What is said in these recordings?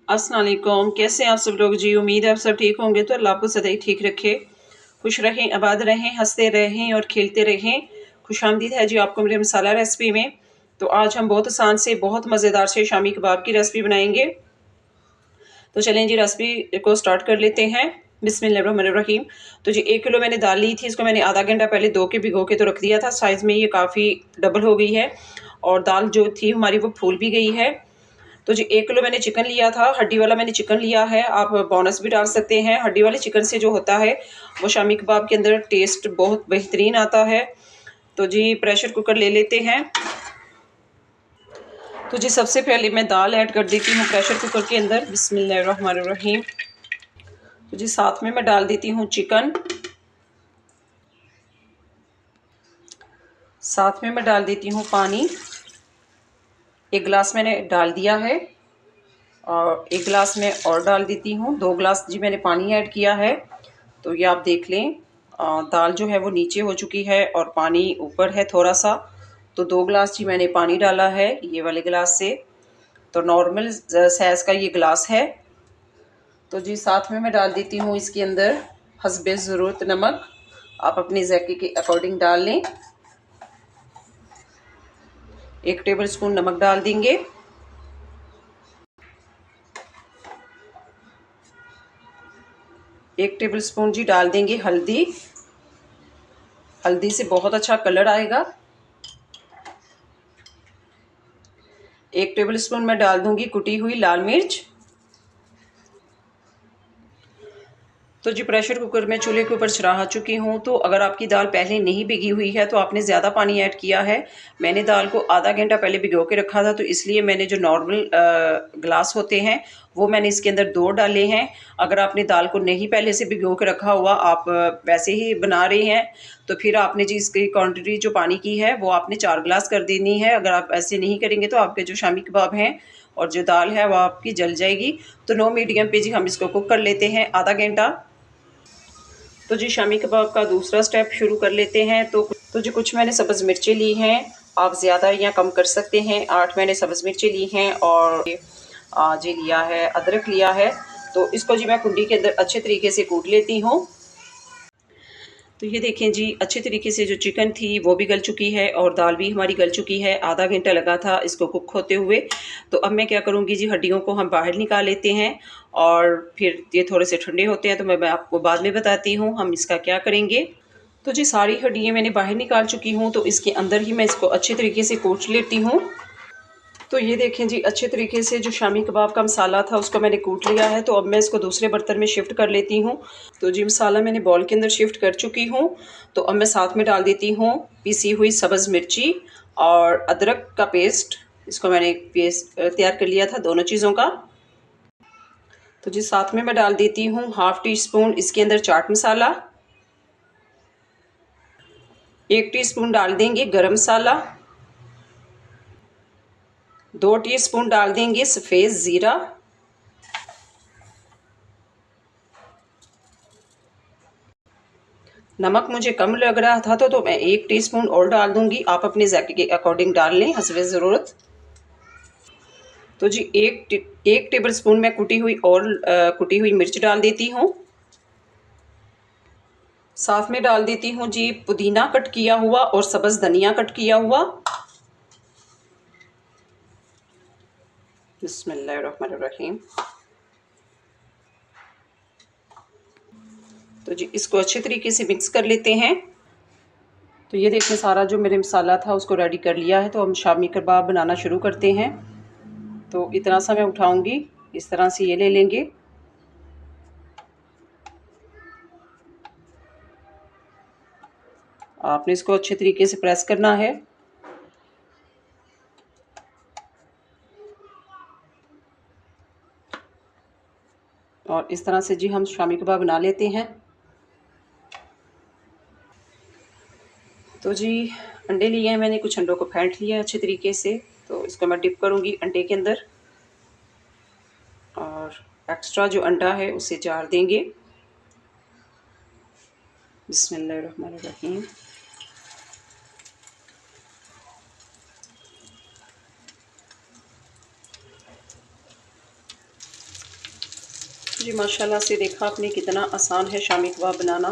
अस्सलाम वालेकुम। कैसे हैं आप सब लोग जी? उम्मीद है आप सब ठीक होंगे। तो अल्लाह आपको सदैव ठीक रखे, खुश रहें, आबाद रहें, हंसते रहें और खेलते रहें। खुशामदीद है जी आपको मेरे मसाला रेसिपी में। तो आज हम बहुत आसान से बहुत मज़ेदार से शामी कबाब की रेसिपी बनाएंगे। तो चलें जी रेसिपी को स्टार्ट कर लेते हैं। बिस्मिल्लाहिर्रहमानिर्रहीम। तो जी 1 किलो मैंने दाल ली थी, इसको मैंने आधा घंटा पहले धो के भिगो के तो रख दिया था। साइज़ में ये काफ़ी डबल हो गई है और दाल जो थी हमारी वो फूल भी गई है। तो जी 1 किलो मैंने चिकन लिया था, हड्डी वाला मैंने चिकन लिया है। आप बोनस भी डाल सकते हैं। हड्डी वाले चिकन से जो होता है वो शामी कबाब के अंदर टेस्ट बहुत बेहतरीन आता है। तो जी प्रेशर कुकर ले लेते हैं। तो जी सबसे पहले मैं दाल ऐड कर देती हूँ प्रेशर कुकर के अंदर। बिस्मिल्लाहिर्रहमानिर्रहीम। तो जी साथ में मैं डाल देती हूँ चिकन, साथ में मैं डाल देती हूँ पानी। 1 गिलास मैंने डाल दिया है और 1 गिलास में और डाल देती हूँ। 2 गिलास जी मैंने पानी ऐड किया है। तो ये आप देख लें, दाल जो है वो नीचे हो चुकी है और पानी ऊपर है थोड़ा सा। तो 2 गिलास जी मैंने पानी डाला है ये वाले गिलास से। तो नॉर्मल साइज़ का ये गिलास है। तो जी साथ में मैं डाल देती हूँ इसके अंदर हस्बे ज़रूरत नमक। आप अपने ज़ायके के अकॉर्डिंग डाल लें। 1 टेबल स्पून नमक डाल देंगे। 1 टेबल स्पून जी डाल देंगे हल्दी। हल्दी से बहुत अच्छा कलर आएगा। 1 टेबल स्पून मैं डाल दूंगी कुटी हुई लाल मिर्च। तो जी प्रेशर कुकर में चूल्हे के ऊपर चढ़ा चुकी हूँ। तो अगर आपकी दाल पहले नहीं भिगी हुई है तो आपने ज़्यादा पानी ऐड किया है। मैंने दाल को आधा घंटा पहले भिगो के रखा था, तो इसलिए मैंने जो नॉर्मल ग्लास होते हैं वो मैंने इसके अंदर 2 डाले हैं। अगर आपने दाल को नहीं पहले से भिगो के रखा हुआ, आप वैसे ही बना रहे हैं, तो फिर आपने जी इसकी क्वान्टिटी जो पानी की है वो आपने 4 गिलास कर देनी है। अगर आप ऐसे नहीं करेंगे तो आपके जो शामी कबाब हैं और जो दाल है वो आपकी जल जाएगी। तो लो मीडियम पे जी हम इसको कुक कर लेते हैं आधा घंटा। तो जी शामी कबाब का दूसरा स्टेप शुरू कर लेते हैं। तो जी कुछ मैंने सब्ज़ मिर्चें ली हैं, आप ज़्यादा या कम कर सकते हैं। 8 मैंने सब्ज़ मिर्चें ली हैं और जी लिया है अदरक लिया है। तो इसको जी मैं कुंडी के अंदर अच्छे तरीके से कूट लेती हूँ। तो ये देखें जी अच्छे तरीके से जो चिकन थी वो भी गल चुकी है और दाल भी हमारी गल चुकी है। आधा घंटा लगा था इसको कुक होते हुए। तो अब मैं क्या करूँगी जी, हड्डियों को हम बाहर निकाल लेते हैं और फिर ये थोड़े से ठंडे होते हैं तो मैं आपको बाद में बताती हूँ हम इसका क्या करेंगे। तो जी सारी हड्डियाँ मैंने बाहर निकाल चुकी हूँ। तो इसके अंदर ही मैं इसको अच्छे तरीके से कूट लेती हूँ। तो ये देखें जी अच्छे तरीके से जो शामी कबाब का मसाला था उसको मैंने कूट लिया है। तो अब मैं इसको दूसरे बर्तन में शिफ्ट कर लेती हूँ। तो जी मसाला मैंने बॉल के अंदर शिफ्ट कर चुकी हूँ। तो अब मैं साथ में डाल देती हूँ पीसी हुई सब्ज़ मिर्ची और अदरक का पेस्ट। इसको मैंने पेस्ट तैयार कर लिया था दोनों चीज़ों का। तो जी साथ में मैं डाल देती हूँ हाफ़ टी स्पून इसके अंदर चाट मसाला। 1 टीस्पून डाल देंगे गरम मसाला। 2 टीस्पून डाल देंगे सफ़ेद ज़ीरा। नमक मुझे कम लग रहा था तो मैं 1 टीस्पून और डाल दूंगी। आप अपने ज़ायके के अकॉर्डिंग डाल लें हस्बे ज़रूरत। तो जी एक टेबल स्पून मैं कुटी हुई मिर्च डाल देती हूँ। साथ में डाल देती हूँ जी पुदीना कट किया हुआ और सब्ज़ धनिया कट किया हुआ। बिस्मिल्लाहिर्रहमानिर्रहीम। तो जी इसको अच्छे तरीके से मिक्स कर लेते हैं। तो ये देखिए सारा जो मेरे मसाला था उसको रेडी कर लिया है। तो हम शामी कबाब बनाना शुरू करते हैं। तो इतना सा मैं उठाऊंगी, इस तरह से ये ले लेंगे। आपने इसको अच्छे तरीके से प्रेस करना है। और इस तरह से जी हम शामी कबाब बना लेते हैं। तो जी अंडे लिए हैं मैंने, कुछ अंडों को फेंट लिया है अच्छे तरीके से। तो इसको मैं डिप करूंगी अंडे के अंदर और एक्स्ट्रा जो अंडा है उसे जार देंगे। बिस्मिल्लाहिर्रहमानिर्रहीम। जी माशाल्लाह से देखा आपने कितना आसान है शामी कबाब बनाना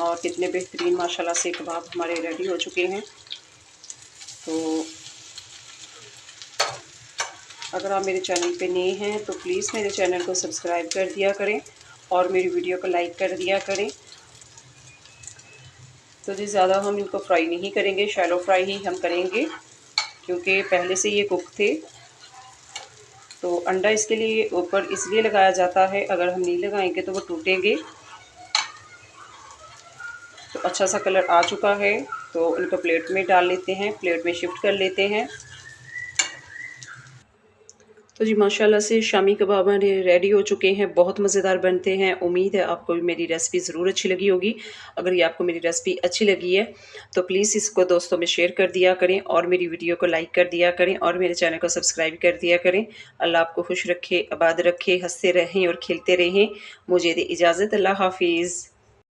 और कितने बेहतरीन माशाल्लाह से कबाब हमारे रेडी हो चुके हैं। तो अगर आप मेरे चैनल पे नए हैं तो प्लीज़ मेरे चैनल को सब्सक्राइब कर दिया करें और मेरी वीडियो को लाइक कर दिया करें। तो जी ज़्यादा हम इनको फ्राई नहीं करेंगे, शैलो फ्राई ही हम करेंगे क्योंकि पहले से ये कुक थे। तो अंडा इसके लिए ऊपर इसलिए लगाया जाता है, अगर हम नहीं लगाएंगे तो वो टूटेंगे। तो अच्छा सा कलर आ चुका है, तो इनको प्लेट में डाल लेते हैं, प्लेट में शिफ्ट कर लेते हैं। तो जी माशाल्लाह से शामी कबाब हमारे रेडी हो चुके हैं, बहुत मज़ेदार बनते हैं। उम्मीद है आपको भी मेरी रेसिपी ज़रूर अच्छी लगी होगी। अगर ये आपको मेरी रेसिपी अच्छी लगी है तो प्लीज़ इसको दोस्तों में शेयर कर दिया करें और मेरी वीडियो को लाइक कर दिया करें और मेरे चैनल को सब्सक्राइब कर दिया करें। अल्लाह आपको खुश रखे, आबाद रखे, हँसते रहें और खेलते रहें। मुझे दे इजाज़त, अल्लाह हाफ़िज़।